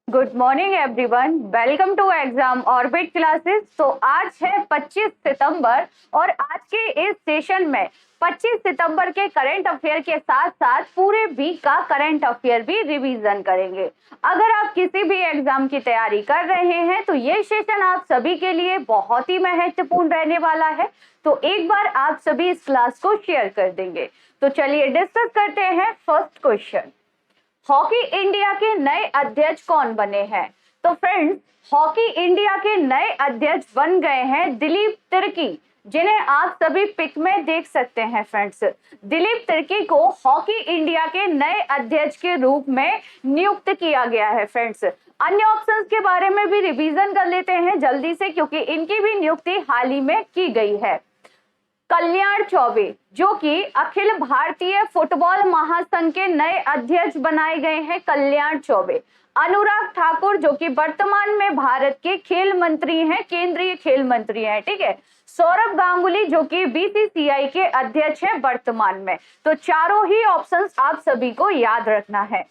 Good morning everyone, welcome to exam orbit classes. तो आज है 25 सितंबर और आज के इस सेशन में 25 सितंबर के करंट अफेयर के साथ साथ पूरे वीक का करंट अफेयर भी रिवीजन करेंगे। अगर आप किसी भी एग्जाम की तैयारी कर रहे हैं तो ये सेशन आप सभी के लिए बहुत ही महत्वपूर्ण रहने वाला है। तो एक बार आप सभी इस क्लास को शेयर कर देंगे। तो चलिए डिस्कस करते हैं फर्स्ट क्वेश्चन। हॉकी इंडिया के नए अध्यक्ष कौन बने हैं? तो फ्रेंड्स, हॉकी इंडिया के नए अध्यक्ष बन गए हैं दिलीप तिर्की, जिन्हें आप सभी पिक में देख सकते हैं। फ्रेंड्स, दिलीप तिर्की को हॉकी इंडिया के नए अध्यक्ष के रूप में नियुक्त किया गया है। फ्रेंड्स, अन्य ऑप्शंस के बारे में भी रिवीजन कर लेते हैं जल्दी से, क्योंकि इनकी भी नियुक्ति हाल ही में की गई है। कल्याण चौबे, जो कि अखिल भारतीय फुटबॉल महासंघ के नए अध्यक्ष बनाए गए हैं, कल्याण चौबे। अनुराग ठाकुर, जो कि वर्तमान में भारत के खेल मंत्री हैं, केंद्रीय खेल मंत्री हैं। ठीक है। सौरभ गांगुली, जो कि बीसीसीआई के अध्यक्ष हैं वर्तमान में। तो चारों ही ऑप्शंस आप सभी को याद रखना है।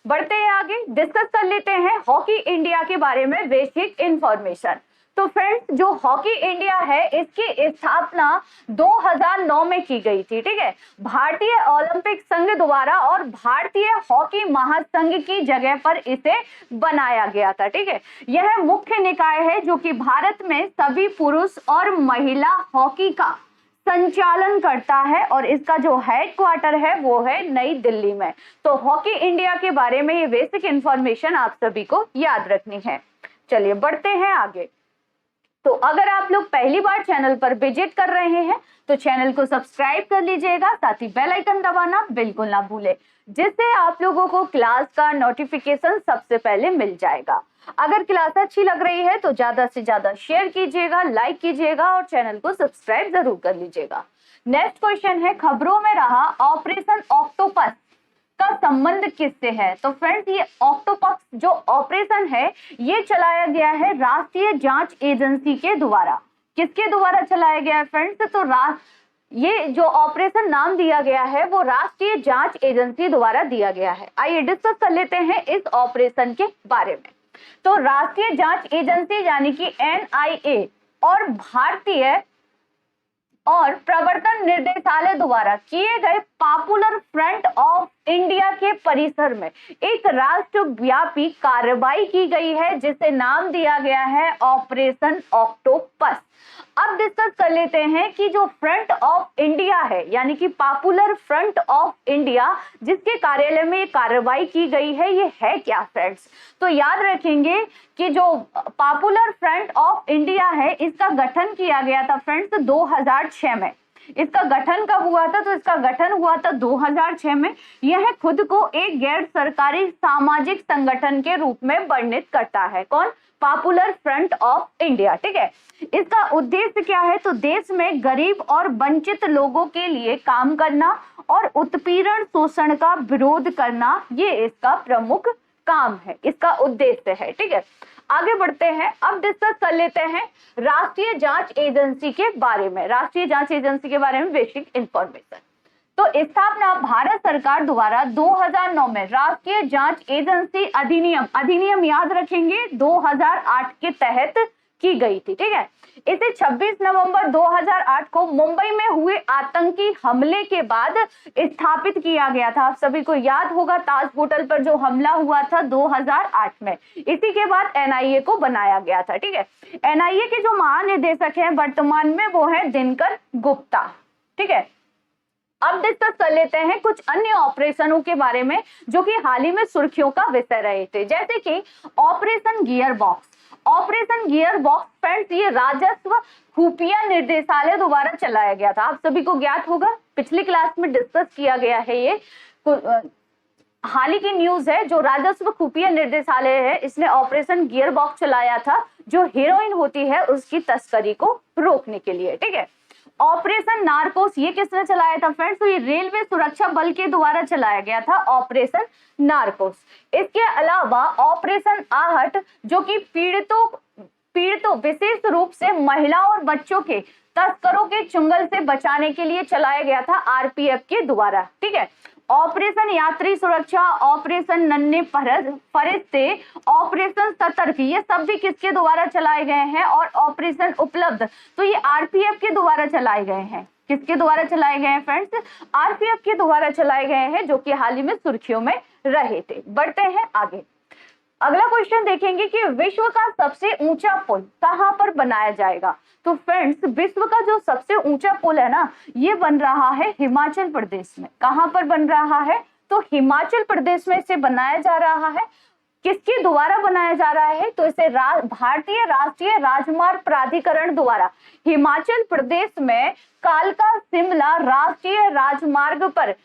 बढ़ते हैं आगे, डिस्कस कर लेते हैं हॉकी इंडिया के बारे में बेसिक इंफॉर्मेशन। तो फ्रेंड्स, जो हॉकी इंडिया है इसकी स्थापना 2009 में की गई थी। ठीक है। भारतीय ओलंपिक संघ द्वारा और भारतीय हॉकी महासंघ की जगह पर इसे बनाया गया था। ठीक है। यह मुख्य निकाय है जो कि भारत में सभी पुरुष और महिला हॉकी का संचालन करता है और इसका जो हेडक्वार्टर है वो है नई दिल्ली में। तो हॉकी इंडिया के बारे में ये बेसिक इंफॉर्मेशन आप सभी को याद रखनी है। चलिए बढ़ते हैं आगे। तो अगर आप लोग पहली बार चैनल पर विजिट कर रहे हैं तो चैनल को सब्सक्राइब कर लीजिएगा, साथ ही बेल आइकन दबाना बिल्कुल ना भूलें, जिससे आप लोगों को क्लास का नोटिफिकेशन सबसे पहले मिल जाएगा। अगर क्लास अच्छी लग रही है तो ज्यादा से ज्यादा शेयर कीजिएगा, लाइक कीजिएगा और चैनल को सब्सक्राइब जरूर कर लीजिएगा। नेक्स्ट क्वेश्चन है, खबरों में रहा ऑपरेशन ऑक्टोपस का संबंध किससे है? तो फ्रेंड्स, ये ऑक्टोपस जो ऑपरेशन है ये चलाया गया है राष्ट्रीय जांच एजेंसी के द्वारा। किसके द्वारा चलाया गया है फ्रेंड्स? तो ये जो ऑपरेशन नाम दिया गया है वो राष्ट्रीय जांच एजेंसी द्वारा दिया गया है। आइए डिस्कस कर लेते हैं इस ऑपरेशन के बारे में। तो राष्ट्रीय जांच एजेंसी यानी कि एनआईए और भारतीय और प्रवर्तन निर्देशालय द्वारा किए गए पॉपुलर फ्रंट ऑफ इंडिया के परिसर में एक राष्ट्रव्यापी कार्रवाई की गई है जिसे नाम दिया गया है ऑपरेशन ऑक्टोपस। अब डिस्कस कर लेते हैं कि जो फ्रंट ऑफ इंडिया है यानी कि पॉपुलर फ्रंट ऑफ इंडिया जिसके कार्यालय में ये कार्रवाई की गई है ये है क्या फ्रेंड्स? तो याद रखेंगे कि जो पॉपुलर फ्रंट ऑफ इंडिया है इसका गठन किया गया था फ्रेंड्स 2006 में। इसका गठन कब हुआ था? तो इसका गठन हुआ था 2006 में। यह खुद को एक गैर सरकारी सामाजिक संगठन के रूप में वर्णित करता है। कौन? Popular front of India. ठीक है। इसका उद्देश्य क्या है? तो देश में गरीब और वंचित लोगों के लिए काम करना और उत्पीड़न शोषण का विरोध करना, ये इसका प्रमुख काम है, इसका उद्देश्य है। ठीक है। आगे बढ़ते हैं, अब डिस्कस कर लेते हैं राष्ट्रीय जांच एजेंसी के बारे में। राष्ट्रीय जांच एजेंसी के बारे में बेसिक इंफॉर्मेशन। तो स्थापना भारत सरकार द्वारा 2009 में राष्ट्रीय जांच एजेंसी अधिनियम याद रखेंगे 2008 के तहत की गई थी। ठीक है। इसे 26 नवंबर 2008 को मुंबई में हुए आतंकी हमले के बाद स्थापित किया गया था। आप सभी को याद होगा ताज होटल पर जो हमला हुआ था 2008 में। इसी के बाद एनआईए को बनाया गया था। ठीक है। एनआईए के जो महानिदेशक हैं वर्तमान में वो है दिनकर गुप्ता। ठीक है। अब डिस्कस कर लेते हैं कुछ अन्य ऑपरेशनों के बारे में जो कि हाल ही में सुर्खियों का विषय रहे थे, जैसे कि operation gear box. Operation gear box friends ये राजस्व खुफिया निर्देशालय द्वारा चलाया गया था। आप सभी को ज्ञात होगा, पिछली क्लास में डिस्कस किया गया है। ये हाल ही की न्यूज है। जो राजस्व खुफिया निर्देशालय है इसने ऑपरेशन गियर बॉक्स चलाया था जो हीरोइन होती है उसकी तस्करी को रोकने के लिए। ठीक है। ऑपरेशन नारकोस ये किसने चलाया था फ्रेंड्स? तो ये रेलवे सुरक्षा बल के द्वारा चलाया गया था ऑपरेशन नारकोस। इसके अलावा ऑपरेशन आहट जो कि पीड़ितों विशेष रूप से महिलाओं और बच्चों के तस्करों के चुंगल से बचाने के लिए चलाया गया था आरपीएफ के द्वारा। ठीक है। ऑपरेशन यात्री सुरक्षा, ऑपरेशन नन्हे फरिश्ते, ऑपरेशन सतर्क, ये सब भी किसके द्वारा चलाए गए हैं? और ऑपरेशन उपलब्ध, तो ये आरपीएफ के द्वारा चलाए गए हैं। किसके द्वारा चलाए गए हैं फ्रेंड्स? आरपीएफ के द्वारा चलाए गए हैं, जो कि हाल ही में सुर्खियों में रहे थे। बढ़ते हैं आगे। अगला क्वेश्चन देखेंगे कि विश्व का सबसे ऊंचा पुल कहां पर बनाया जाएगा? तो फ्रेंड्स, विश्व का जो सबसे ऊंचा पुल है ना, ये बन रहा है हिमाचल प्रदेश में। कहां पर बन रहा है? तो हिमाचल प्रदेश में इसे बनाया जा रहा है। किसके द्वारा बनाया जा रहा है? तो इसे भारतीय राष्ट्रीय राजमार्ग प्राधिकरण द्वारा हिमाचल प्रदेश में कालका शिमला राष्ट्रीय राजमार्ग पर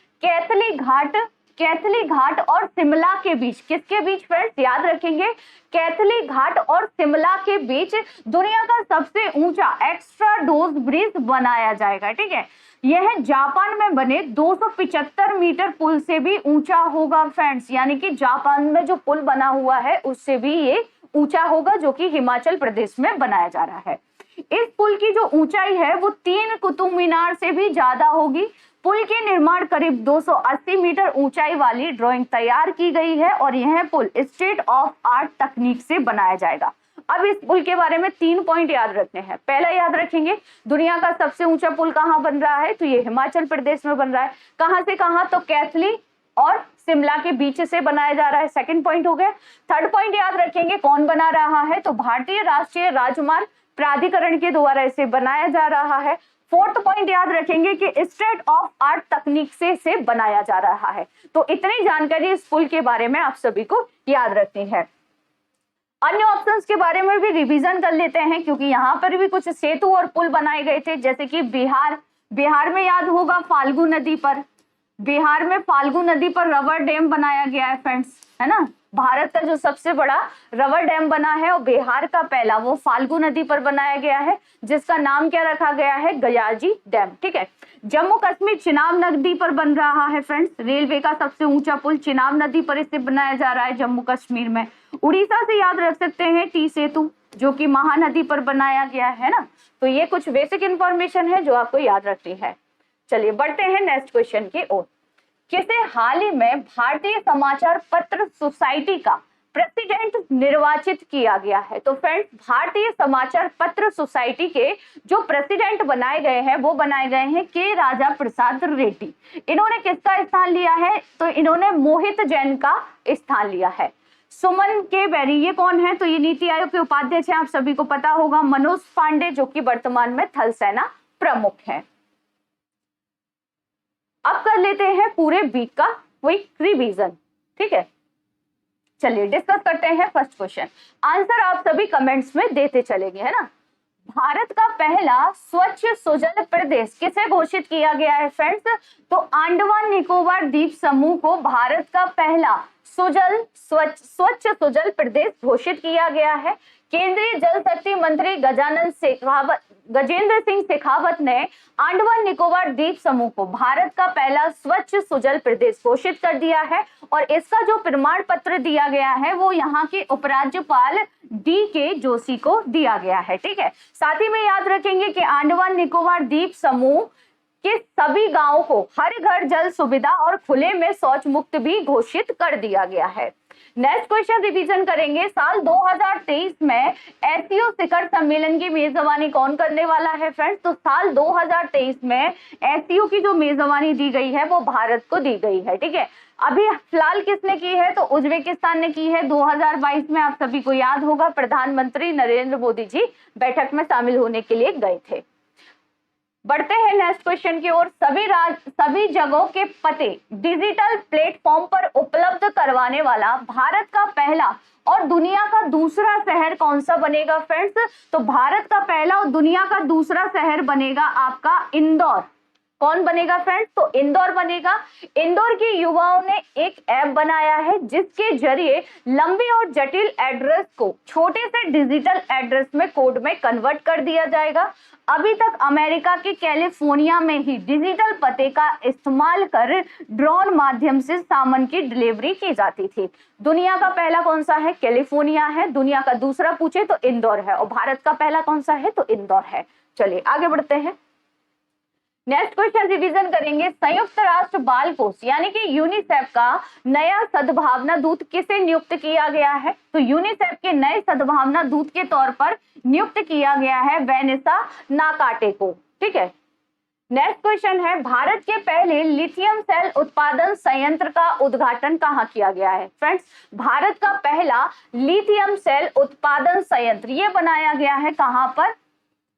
कैथली घाट और शिमला के बीच, किसके बीच फ्रेंड्स? याद रखेंगे, कैथली घाट और शिमला के बीच दुनिया का सबसे ऊंचा एक्स्ट्रा डोज ब्रिज बनाया जाएगा। ठीक है, यह जापान में बने 275 मीटर पुल से भी ऊंचा होगा फ्रेंड्स, यानी कि जापान में जो पुल बना हुआ है उससे भी ये ऊंचा होगा, जो कि हिमाचल प्रदेश में बनाया जा रहा है। इस पुल की जो ऊंचाई है वो 3 कुतुब मीनार से भी ज्यादा होगी। पुल के निर्माण करीब 280 मीटर ऊंचाई वाली ड्राइंग तैयार की गई है और यह पुल स्टेट ऑफ आर्ट तकनीक से बनाया जाएगा। अब इस पुल के बारे में 3 पॉइंट याद रखने हैं। पहला याद रखेंगे, दुनिया का सबसे ऊंचा पुल कहां बन रहा है? तो ये हिमाचल प्रदेश में बन रहा है। कहां से कहां? तो कैथली और शिमला के बीच से बनाया जा रहा है। सेकंड पॉइंट हो गया। थर्ड पॉइंट याद रखेंगे, कौन बना रहा है? तो भारतीय राष्ट्रीय राजमार्ग प्राधिकरण के द्वारा इसे बनाया जा रहा है। फोर्थ पॉइंट याद रखेंगे कि स्टेट ऑफ आर्ट तकनीक से इसे बनाया जा रहा है। तो इतनी जानकारी इस पुल के बारे में आप सभी को याद रखनी है। अन्य ऑप्शंस के बारे में भी रिवीजन कर लेते हैं, क्योंकि यहाँ पर भी कुछ सेतु और पुल बनाए गए थे, जैसे कि बिहार में याद होगा फाल्गु नदी पर, बिहार में फाल्गु नदी पर रबर डैम बनाया गया है फ्रेंड्स, है ना। भारत का जो सबसे बड़ा रबर डैम बना है और बिहार का पहला, वो फाल्गु नदी पर बनाया गया है, जिसका नाम क्या रखा गया है? गयाजी डैम। ठीक है। जम्मू कश्मीर चिनाब नदी पर बन रहा है फ्रेंड्स, रेलवे का सबसे ऊंचा पुल चिनाब नदी पर इसे बनाया जा रहा है जम्मू कश्मीर में। उड़ीसा से याद रख सकते हैं टी सेतु, जो कि महानदी पर बनाया गया है ना। तो ये कुछ बेसिक इंफॉर्मेशन है जो आपको याद रखनी है। चलिए बढ़ते हैं नेक्स्ट क्वेश्चन की ओर। किसे हाल ही में भारतीय समाचार पत्र सोसाइटी का प्रेसिडेंट निर्वाचित किया गया है? तो फ्रेंड्स, भारतीय समाचार पत्र सोसाइटी के जो प्रेसिडेंट बनाए गए हैं वो बनाए गए हैं के राजा प्रसाद रेड्डी। इन्होंने किसका स्थान लिया है? तो इन्होंने मोहित जैन का स्थान लिया है। सुमन के बेरी, ये कौन है? तो ये नीति आयोग के उपाध्यक्ष हैं, आप सभी को पता होगा। मनोज पांडे, जो कि वर्तमान में थल सेना प्रमुख हैं। अब कर लेते हैं पूरे वीक का क्विक रिवीजन। ठीक है, चलिए डिस्कस करते हैं फर्स्ट क्वेश्चन। आंसर आप सभी कमेंट्स में देते चलेंगे, है ना। भारत का पहला स्वच्छ सुजल प्रदेश किसे घोषित किया गया है फ्रेंड्स? तो अंडमान निकोबार द्वीप समूह को भारत का पहला स्वच्छ सुजल प्रदेश घोषित किया गया है। केंद्रीय जल शक्ति मंत्री गजेंद्र सिंह शेखावत ने अंडमान निकोबार द्वीप समूह को भारत का पहला स्वच्छ सुजल प्रदेश घोषित कर दिया है और इसका जो प्रमाण पत्र दिया गया है वो यहाँ के उपराज्यपाल DK जोशी को दिया गया है। ठीक है, साथ ही में याद रखेंगे कि अंडमान निकोबार द्वीप समूह के सभी गांवों को हर घर जल सुविधा और खुले में शौच मुक्त भी घोषित कर दिया गया है। नेक्स्ट क्वेश्चन रिवीजन करेंगे। साल 2023 में SCO शिखर सम्मेलन की मेजबानी कौन करने वाला है फ्रेंड्स? तो साल 2023 में SCO की जो मेजबानी दी गई है वो भारत को दी गई है। ठीक है, अभी फिलहाल किसने की है? तो उज्बेकिस्तान ने की है। 2022 में आप सभी को याद होगा प्रधानमंत्री नरेंद्र मोदी जी बैठक में शामिल होने के लिए गए थे। बढ़ते हैं नेक्स्ट क्वेश्चन की ओर। सभी जगहों के पते डिजिटल प्लेटफॉर्म पर उपलब्ध करवाने वाला भारत का पहला और दुनिया का दूसरा शहर कौन सा बनेगा फ्रेंड्स? तो भारत का पहला और दुनिया का दूसरा शहर बनेगा आपका इंदौर। कौन बनेगा फ्रेंड्स? तो इंदौर बनेगा। इंदौर के युवाओं ने एक ऐप बनाया है जिसके जरिए लंबे और जटिल एड्रेस को छोटे से डिजिटल एड्रेस में कोड में कन्वर्ट कर दिया जाएगा। अभी तक अमेरिका के कैलिफोर्निया में ही डिजिटल पते का इस्तेमाल कर ड्रोन माध्यम से सामान की डिलीवरी की जाती थी। दुनिया का पहला कौन सा है? कैलिफोर्निया है। दुनिया का दूसरा पूछे तो इंदौर है और भारत का पहला कौन सा है? तो इंदौर है। चलिए आगे बढ़ते हैं। नेक्स्ट क्वेश्चन रिवीजन करेंगे, संयुक्त राष्ट्र बाल कोष यानी कि यूनिसेफ का नया सद्भावना दूत किसे नियुक्त किया गया है? तो यूनिसेफ के नए सद्भावना दूत के तौर पर नियुक्त किया गया है वेनेसा नाकाटे को। ठीक है। नेक्स्ट क्वेश्चन है, भारत के पहले लिथियम सेल उत्पादन संयंत्र का उद्घाटन कहाँ किया गया है? फ्रेंड्स, भारत का पहला लिथियम सेल उत्पादन संयंत्र ये बनाया गया है कहाँ पर?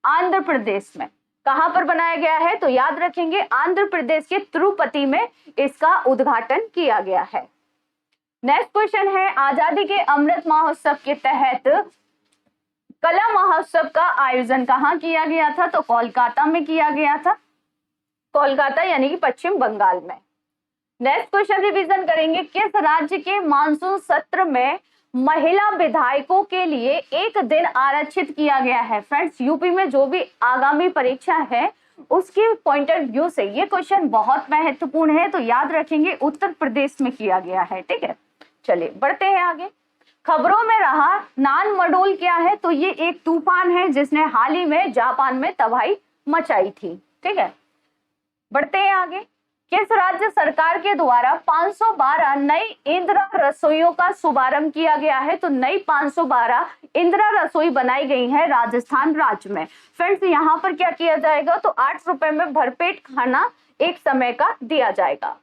आंध्र प्रदेश में। कहां पर बनाया गया है? तो याद रखेंगे आंध्र प्रदेश के तिरुपति में इसका उद्घाटन किया गया है। नेक्स्ट क्वेश्चन है, आजादी के अमृत महोत्सव के तहत कला महोत्सव का आयोजन कहां किया गया था? तो कोलकाता में किया गया था। कोलकाता यानी कि पश्चिम बंगाल में। नेक्स्ट क्वेश्चन रिवीजन करेंगे, किस राज्य के मानसून सत्र में महिला विधायकों के लिए एक दिन आरक्षित किया गया है? फ्रेंड्स, यूपी में जो भी आगामी परीक्षा है उसके पॉइंट ऑफ व्यू से ये क्वेश्चन बहुत महत्वपूर्ण है, तो याद रखेंगे उत्तर प्रदेश में किया गया है। ठीक है, चलिए बढ़ते हैं आगे। खबरों में रहा नान मडोल क्या है? तो ये एक तूफान है जिसने हाल ही में जापान में तबाही मचाई थी। ठीक है, बढ़ते हैं आगे। किस राज्य सरकार के द्वारा 512 नई इंदिरा रसोइयों का शुभारंभ किया गया है? तो नई 512 इंदिरा रसोई बनाई गई है राजस्थान राज्य में। फ्रेंड्स, यहाँ पर क्या किया जाएगा? तो 8 रुपए में भरपेट खाना एक समय का दिया जाएगा।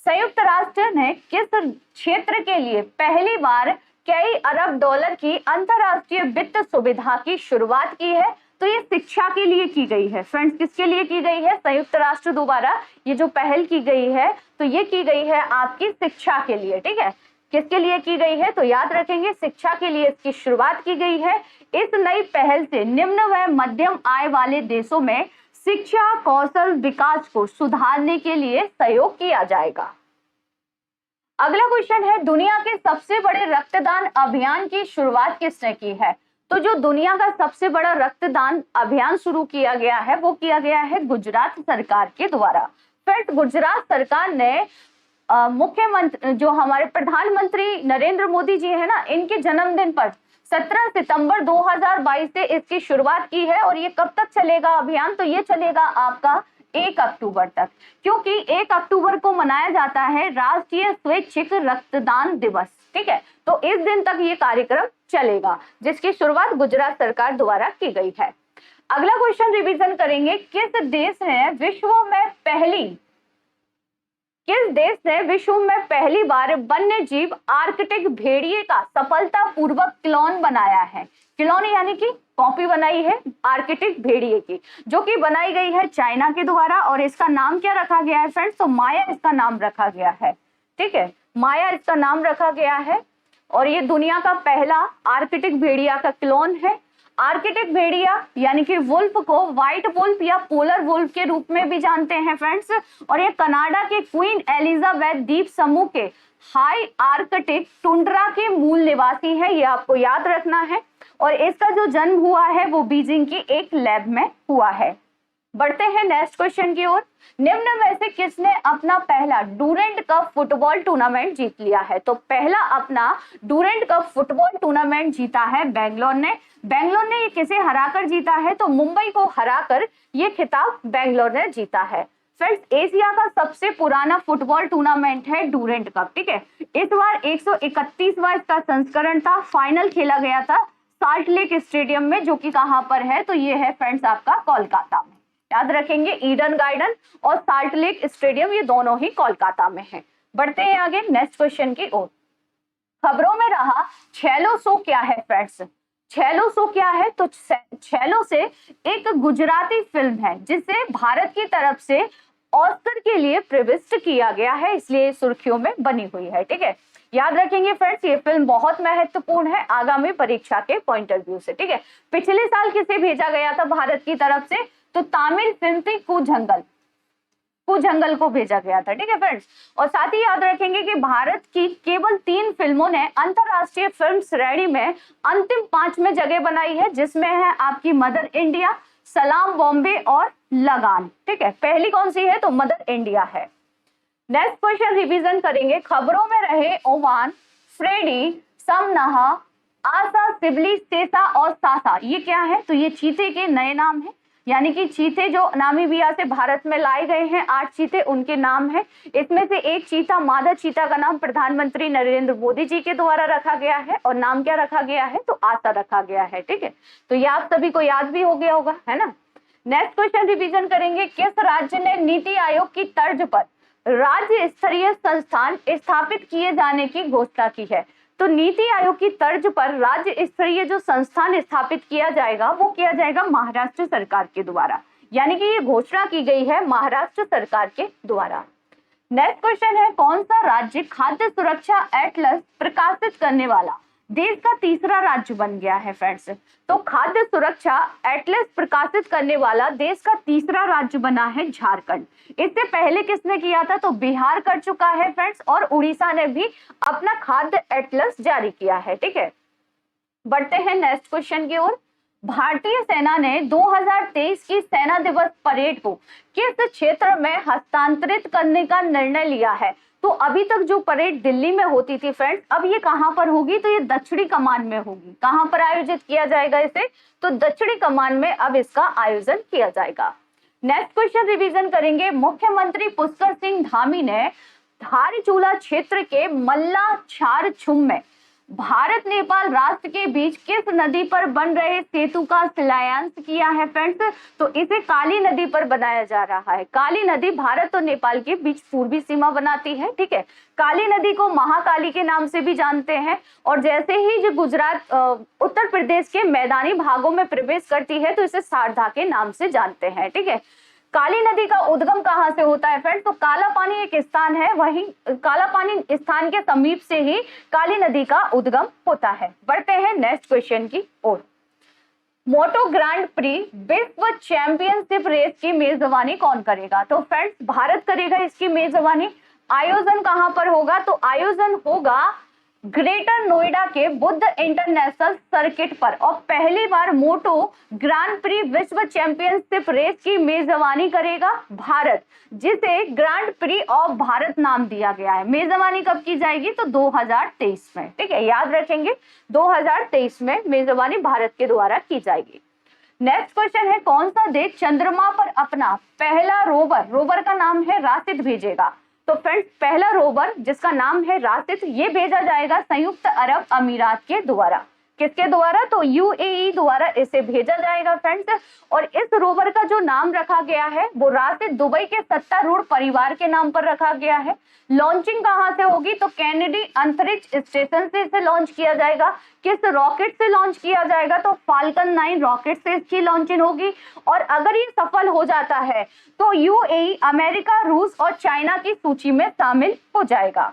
संयुक्त राष्ट्र ने किस क्षेत्र के लिए पहली बार कई अरब डॉलर की अंतरराष्ट्रीय वित्त सुविधा की शुरुआत की है? तो ये शिक्षा के लिए की गई है। फ्रेंड्स, किसके लिए की गई है? संयुक्त राष्ट्र द्वारा ये जो पहल की गई है तो ये की गई है आपकी शिक्षा के लिए। ठीक है, किसके लिए की गई है? तो याद रखेंगे शिक्षा के लिए इसकी शुरुआत की गई है। इस नई पहल से निम्न व मध्यम आय वाले देशों में शिक्षा कौशल विकास को सुधारने के लिए सहयोग किया जाएगा। अगला क्वेश्चन है, दुनिया के सबसे बड़े रक्तदान अभियान की शुरुआत किसने की है? तो जो दुनिया का सबसे बड़ा रक्तदान अभियान शुरू किया गया है वो किया गया है गुजरात सरकार के द्वारा। फ्रेंड्स, गुजरात सरकार ने मुख्यमंत्री जो हमारे प्रधानमंत्री नरेंद्र मोदी जी है ना, इनके जन्मदिन पर 17 सितंबर 2022 से इसकी शुरुआत की है। और ये कब तक चलेगा अभियान? तो ये चलेगा आपका 1 अक्टूबर तक, क्योंकि 1 अक्टूबर को मनाया जाता है राष्ट्रीय स्वैच्छिक रक्तदान दिवस। ठीक है, तो इस दिन तक ये कार्यक्रम चलेगा जिसकी शुरुआत गुजरात सरकार द्वारा की गई है। अगला क्वेश्चन रिवीजन करेंगे, किस देश ने विश्व में पहली बार वन्य जीव आर्कटिक भेड़िए का सफलतापूर्वक क्लोन बनाया है? क्लोन यानी कि कॉपी बनाई है आर्कटिक भेड़िए की, जो कि बनाई गई है चाइना के द्वारा। और इसका नाम क्या रखा गया है फ्रेंड्स? तो माया इसका नाम रखा गया है। ठीक है, माया इसका नाम रखा गया है। और ये दुनिया का पहला आर्कटिक भेड़िया का क्लोन है। आर्कटिक भेड़िया यानी कि वुल्फ को व्हाइट वुल्फ या पोलर वुल्फ के रूप में भी जानते हैं फ्रेंड्स। और ये कनाडा के क्वीन एलिजाबेथ द्वीप समूह के हाई आर्कटिक टुंड्रा के मूल निवासी है, ये आपको याद रखना है। और इसका जो जन्म हुआ है वो बीजिंग की एक लैब में हुआ है। बढ़ते हैं नेक्स्ट क्वेश्चन की ओर। निम्न में से किसने अपना पहला डूरेंट कप फुटबॉल टूर्नामेंट जीत लिया है? तो पहला अपना डूरेंट कप फुटबॉल टूर्नामेंट जीता है बेंगलोर ने। बेंगलोर ने ये किसे हराकर जीता है? तो मुंबई को हराकर ये खिताब बेंगलोर ने जीता है। फ्रेंड्स, एशिया का सबसे पुराना फुटबॉल टूर्नामेंट है डूरेंट कप। ठीक है, इस बार 131वां इसका संस्करण था। फाइनल खेला गया था साल्ट लेक स्टेडियम में, जो कि कहां पर है? तो ये है फ्रेंड्स आपका कोलकाता में। याद रखेंगे ईडन गार्डन और साल्ट लेक स्टेडियम ये दोनों ही कोलकाता में है। बढ़ते हैं आगे नेक्स्ट क्वेश्चन की ओर। खबरों में रहा छेलो सो क्या है फ्रेंड्स? छेलो सो क्या है? तो छेलो से एक गुजराती फिल्म है जिसे भारत की तरफ से ऑस्कर के लिए प्रविष्ट किया गया है, इसलिए सुर्खियों में बनी हुई है। ठीक है, याद रखेंगे फ्रेंड्स ये फिल्म बहुत महत्वपूर्ण है आगामी परीक्षा के पॉइंट ऑफ व्यू से। ठीक है, पिछले साल किसे भेजा गया था भारत की तरफ से? तो तमिल फिल्म थी कुजंगल को भेजा गया था। ठीक है फ्रेंड्स, और साथ ही याद रखेंगे कि भारत की केवल 3 फिल्मों ने अंतरराष्ट्रीय फिल्म श्रेणी में अंतिम 5 में जगह बनाई है, जिसमें है आपकी मदर इंडिया, सलाम बॉम्बे और लगान। ठीक है, पहली कौन सी है? तो मदर इंडिया है। नेक्स्ट क्वेश्चन रिवीजन करेंगे। खबरों में रहे ओमान, फ्रेडी, समनहा, आसा, सिबली, सेसा और सासा, ये क्या है? तो ये चीते के नए नाम है। यानी कि चीते जो नामीबिया से भारत में लाए गए हैं 8 चीते, उनके नाम है। इसमें से एक चीता, मादा चीता का नाम प्रधानमंत्री नरेंद्र मोदी जी के द्वारा रखा गया है, और नाम क्या रखा गया है, तो आशा रखा गया है। ठीक है, तो ये आप सभी को याद भी हो गया होगा, है ना। नेक्स्ट क्वेश्चन रिवीजन करेंगे, किस राज्य ने नीति आयोग की तर्ज पर राज्य स्तरीय संस्थान स्थापित किए जाने की घोषणा की है। तो नीति आयोग की तर्ज पर राज्य स्तरीय जो संस्थान स्थापित किया जाएगा वो किया जाएगा महाराष्ट्र सरकार के द्वारा, यानी कि ये घोषणा की गई है महाराष्ट्र सरकार के द्वारा। नेक्स्ट क्वेश्चन है, कौन सा राज्य खाद्य सुरक्षा एटलस प्रकाशित करने वाला देश का तीसरा राज्य बन गया है फ्रेंड्स। तो खाद्य सुरक्षा एटलस प्रकाशित करने वाला देश का तीसरा राज्य बना है झारखंड। इससे पहले किसने किया था, तो बिहार कर चुका है फ्रेंड्स, और उड़ीसा ने भी अपना खाद्य एटलस जारी किया है। ठीक है, बढ़ते हैं नेक्स्ट क्वेश्चन की ओर। भारतीय सेना ने 2023 की सेना दिवस परेड को किस क्षेत्र में हस्तांतरित करने का निर्णय लिया है। तो अभी तक जो परेड दिल्ली में होती थी फ्रेंड्स, अब ये कहां पर होगी, तो ये दक्षिणी कमान में होगी। कहां पर आयोजित किया जाएगा इसे, तो दक्षिणी कमान में अब इसका आयोजन किया जाएगा। नेक्स्ट क्वेश्चन रिवीजन करेंगे, मुख्यमंत्री पुष्कर सिंह धामी ने धारीचूला क्षेत्र के मल्ला छार छुम में भारत नेपाल राष्ट्र के बीच किस नदी पर बन रहे सेतु का शिलान्यास किया है फ्रेंड्स। तो इसे काली नदी पर बनाया जा रहा है। काली नदी भारत और नेपाल के बीच पूर्वी सीमा बनाती है। ठीक है, काली नदी को महाकाली के नाम से भी जानते हैं, और जैसे ही जो गुजरात उत्तर प्रदेश के मैदानी भागों में प्रवेश करती है तो इसे शारदा के नाम से जानते हैं। ठीक है, काली नदी का उद्गम कहां से होता है फ्रेंड्स, तो काला पानी एक स्थान है, वहीं काला पानी स्थान के समीप से ही काली नदी का उद्गम होता है। बढ़ते हैं नेक्स्ट क्वेश्चन की ओर। मोटो ग्रांड प्री विश्व चैंपियनशिप रेस की मेजबानी कौन करेगा। तो फ्रेंड्स भारत करेगा इसकी मेजबानी। आयोजन कहां पर होगा, तो आयोजन होगा ग्रेटर नोएडा के बुद्ध इंटरनेशनल सर्किट पर, और पहली बार मोटो ग्रांड प्री विश्व चैंपियनशिप रेस की मेजबानी करेगा भारत, जिसे ग्रांड प्री ऑफ भारत नाम दिया गया है। मेजबानी कब की जाएगी, तो 2023 में। ठीक है, याद रखेंगे 2023 में मेजबानी भारत के द्वारा की जाएगी। नेक्स्ट क्वेश्चन है, कौन सा देश चंद्रमा पर अपना पहला रोवर का नाम है राशिद भेजेगा। तो फ्रेंड्स पहला रोवर जिसका नाम है राशिद, ये भेजा जाएगा संयुक्त अरब अमीरात के द्वारा। किसके द्वारा, तो यूएई द्वारा इसे भेजा जाएगा फ्रेंड्स। और इस रोवर का जो नाम रखा गया है वो राशिद दुबई के सत्तारूढ़ परिवार के नाम पर रखा गया है। लॉन्चिंग कहां से होगी, तो कैनेडी अंतरिक्ष स्टेशन से इसे लॉन्च किया जाएगा। किस रॉकेट से लॉन्च किया जाएगा, तो फाल्कन 9 रॉकेट से इसकी लॉन्चिंग होगी। और अगर ये सफल हो जाता है तो यूएई अमेरिका, रूस और चाइना की सूची में शामिल हो जाएगा।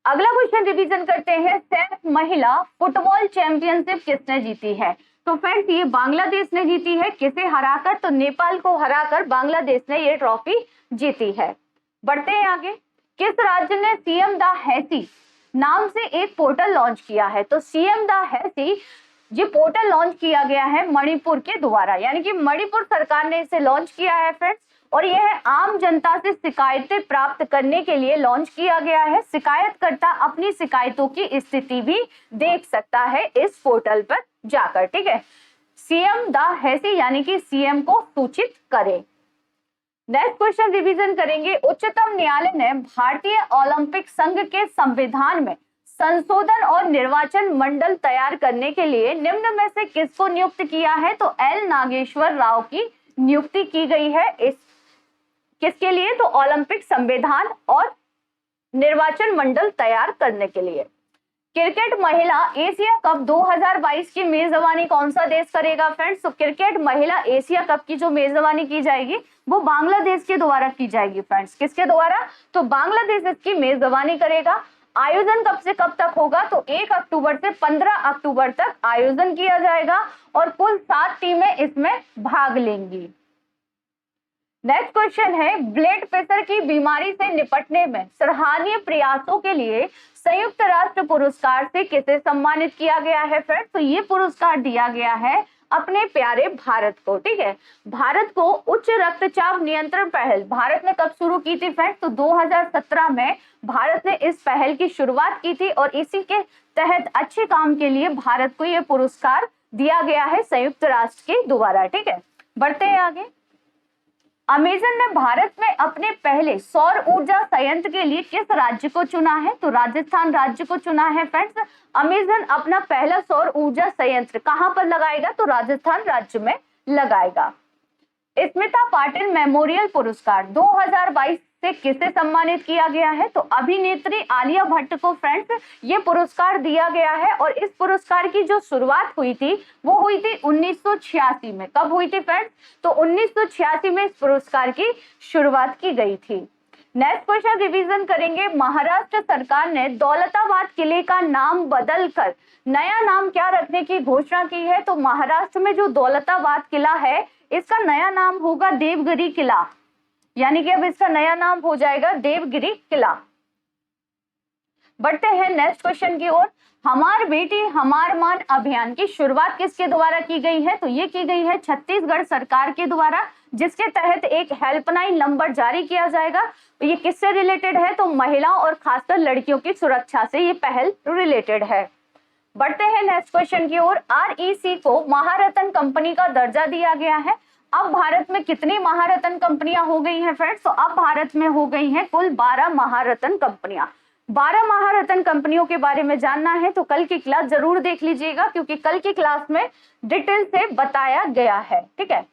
अगला क्वेश्चन रिवीजन करते हैं, सैफ महिला फुटबॉल चैंपियनशिप किसने जीती है। तो फ्रेंड्स ये बांग्लादेश ने जीती है। किसे हराकर, तो नेपाल को हराकर बांग्लादेश ने ये ट्रॉफी जीती है। बढ़ते हैं आगे, किस राज्य ने सीएम द हैसी नाम से एक पोर्टल लॉन्च किया है। तो सीएम द हैसी ये पोर्टल लॉन्च किया गया है मणिपुर के द्वारा, यानी कि मणिपुर सरकार ने इसे लॉन्च किया है फ्रेंड्स। और यह आम जनता से शिकायतें प्राप्त करने के लिए लॉन्च किया गया है। शिकायतकर्ता अपनी शिकायतों की स्थिति भी देख सकता है इस पोर्टल पर जाकर। ठीक है, सीएम द हैसी यानी कि सीएम को सूचित करें। नेक्स्ट क्वेश्चन रिवीजन करेंगे, उच्चतम न्यायालय ने भारतीय ओलंपिक संघ के संविधान में संशोधन और निर्वाचन मंडल तैयार करने के लिए निम्न में से किसको नियुक्त किया है। तो एल नागेश्वर राव की नियुक्ति की गई है इस किसके लिए, तो ओलंपिक संविधान और निर्वाचन मंडल तैयार करने के लिए। क्रिकेट महिला एशिया कप 2022 की मेजबानी कौन सा देश करेगा फ्रेंड्स। तो क्रिकेट महिला एशिया कप की जो मेजबानी की जाएगी वो बांग्लादेश के द्वारा की जाएगी फ्रेंड्स। किसके द्वारा, तो बांग्लादेश इसकी मेजबानी करेगा। आयोजन कब से कब तक होगा, तो 1 अक्टूबर से 15 अक्टूबर तक आयोजन किया जाएगा और कुल 7 टीमें इसमें भाग लेंगी। नेक्स्ट क्वेश्चन है, ब्लड प्रेशर की बीमारी से निपटने में सराहनीय प्रयासों के लिए संयुक्त राष्ट्र पुरस्कार से किसे सम्मानित किया गया है फ्रेंड्स। तो ये पुरस्कार दिया गया है अपने प्यारे भारत को। ठीक है, भारत को उच्च रक्तचाप नियंत्रण पहल भारत ने कब शुरू की थी फ्रेंड्स, तो 2017 में भारत ने इस पहल की शुरुआत की थी और इसी के तहत अच्छे काम के लिए भारत को यह पुरस्कार दिया गया है संयुक्त राष्ट्र के द्वारा। ठीक है, बढ़ते हैं आगे। अमेजन ने भारत में अपने पहले सौर ऊर्जा संयंत्र के लिए किस राज्य को चुना है? तो राजस्थान राज्य को चुना है फ्रेंड्स। अमेजन अपना पहला सौर ऊर्जा संयंत्र कहां पर लगाएगा? तो राजस्थान राज्य में लगाएगा। स्मिता पाटिल मेमोरियल पुरस्कार 2022 से किसे सम्मानित किया गया है? तो अभिनेत्री आलिया भट्ट को फ्रेंड्स ये पुरस्कार दिया गया है। और इस पुरस्कार की जो शुरुआत हुई थी वो हुई थी 1986 में। कब हुई थी फ्रेंड्स? तो 1986 में इस पुरस्कार की शुरुआत की गई थी। नेक्स्ट क्वेश्चन रिवीजन करेंगे। महाराष्ट्र सरकार ने दौलताबाद किले का नाम बदलकर नया नाम क्या रखने की घोषणा की है? तो महाराष्ट्र में जो दौलताबाद किला है इसका नया नाम होगा देवगिरी किला, यानी कि अब इसका नया नाम हो जाएगा देवगिरी किला। बढ़ते हैं नेक्स्ट क्वेश्चन की ओर। हमार बेटी हमार मान अभियान की शुरुआत किसके द्वारा की गई है? तो ये की गई है छत्तीसगढ़ सरकार के द्वारा, जिसके तहत एक हेल्पलाइन नंबर जारी किया जाएगा। ये किससे रिलेटेड है? तो महिलाओं और खासकर लड़कियों की सुरक्षा से ये पहल रिलेटेड है। बढ़ते हैं नेक्स्ट क्वेश्चन की ओर। REC को महारत्न कंपनी का दर्जा दिया गया है। अब भारत में कितनी महारत्न कंपनियां हो गई हैं फ्रेंड्स? तो अब भारत में हो गई हैं कुल 12 महारत्न कंपनियां। 12 महारत्न कंपनियों के बारे में जानना है तो कल की क्लास जरूर देख लीजिएगा, क्योंकि कल की क्लास में डिटेल से बताया गया है। ठीक है।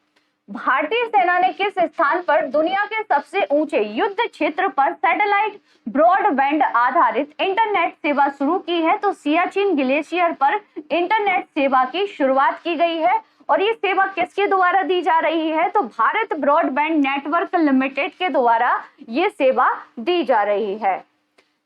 भारतीय सेना ने किस स्थान पर दुनिया के सबसे ऊंचे युद्ध क्षेत्र पर सैटेलाइट ब्रॉडबैंड आधारित इंटरनेट सेवा शुरू की है? तो सियाचिन ग्लेशियर पर इंटरनेट सेवा की शुरुआत की गई है। और ये सेवा किसके द्वारा दी जा रही है? तो भारत ब्रॉडबैंड नेटवर्क लिमिटेड के द्वारा ये सेवा दी जा रही है।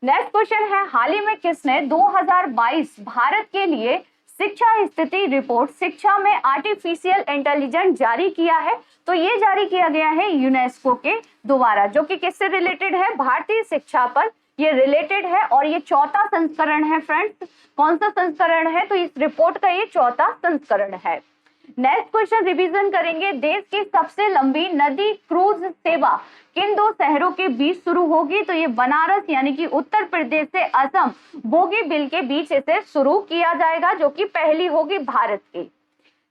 नेक्स्ट क्वेश्चन है, हाल ही में किसने 2022 भारत के लिए शिक्षा स्थिति रिपोर्ट शिक्षा में आर्टिफिशियल इंटेलिजेंस जारी किया है? तो ये जारी किया गया है यूनेस्को के द्वारा, जो कि किससे रिलेटेड है? भारतीय शिक्षा पर ये रिलेटेड है। और ये चौथा संस्करण है फ्रेंड्स। कौन सा संस्करण है? तो इस रिपोर्ट का ये चौथा संस्करण है। नेक्स्ट क्वेश्चन रिवीजन करेंगे। देश की सबसे लंबी नदी क्रूज सेवा किन 2 शहरों के बीच शुरू होगी? तो ये बनारस यानी कि उत्तर प्रदेश से असम बोगीबिल के बीच इसे शुरू किया जाएगा, जो कि पहली होगी भारत की।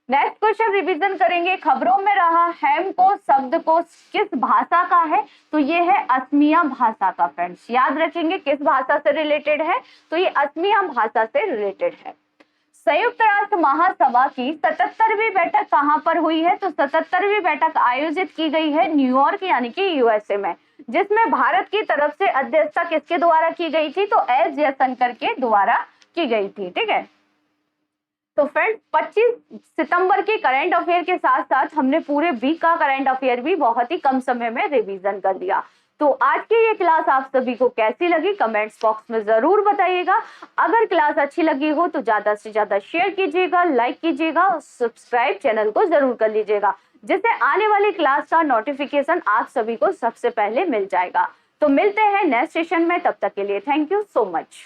नेक्स्ट क्वेश्चन रिवीजन करेंगे। खबरों में रहा हेमको शब्द को किस भाषा का है? तो ये है असमिया भाषा का फ्रेंड्स। याद रखेंगे किस भाषा से रिलेटेड है? तो ये असमिया भाषा से रिलेटेड है। संयुक्त राष्ट्र महासभा की 77वीं बैठक कहां पर हुई है? तो 77वीं बैठक आयोजित की गई है न्यूयॉर्क यानी कि यूएसए में, जिसमें भारत की तरफ से अध्यक्षता किसके द्वारा की गई थी? तो एस जयशंकर के द्वारा की गई थी। ठीक है। तो फ्रेंड्स 25 सितंबर के करंट अफेयर के साथ साथ हमने पूरे वीक का करंट अफेयर भी बहुत ही कम समय में रिवीजन कर लिया। तो आज की ये क्लास आप सभी को कैसी लगी कमेंट्स बॉक्स में जरूर बताइएगा। अगर क्लास अच्छी लगी हो तो ज्यादा से ज्यादा शेयर कीजिएगा, लाइक कीजिएगा और सब्सक्राइब चैनल को जरूर कर लीजिएगा, जिससे आने वाली क्लास का नोटिफिकेशन आप सभी को सबसे पहले मिल जाएगा। तो मिलते हैं नेक्स्ट सेशन में, तब तक के लिए थैंक यू सो मच।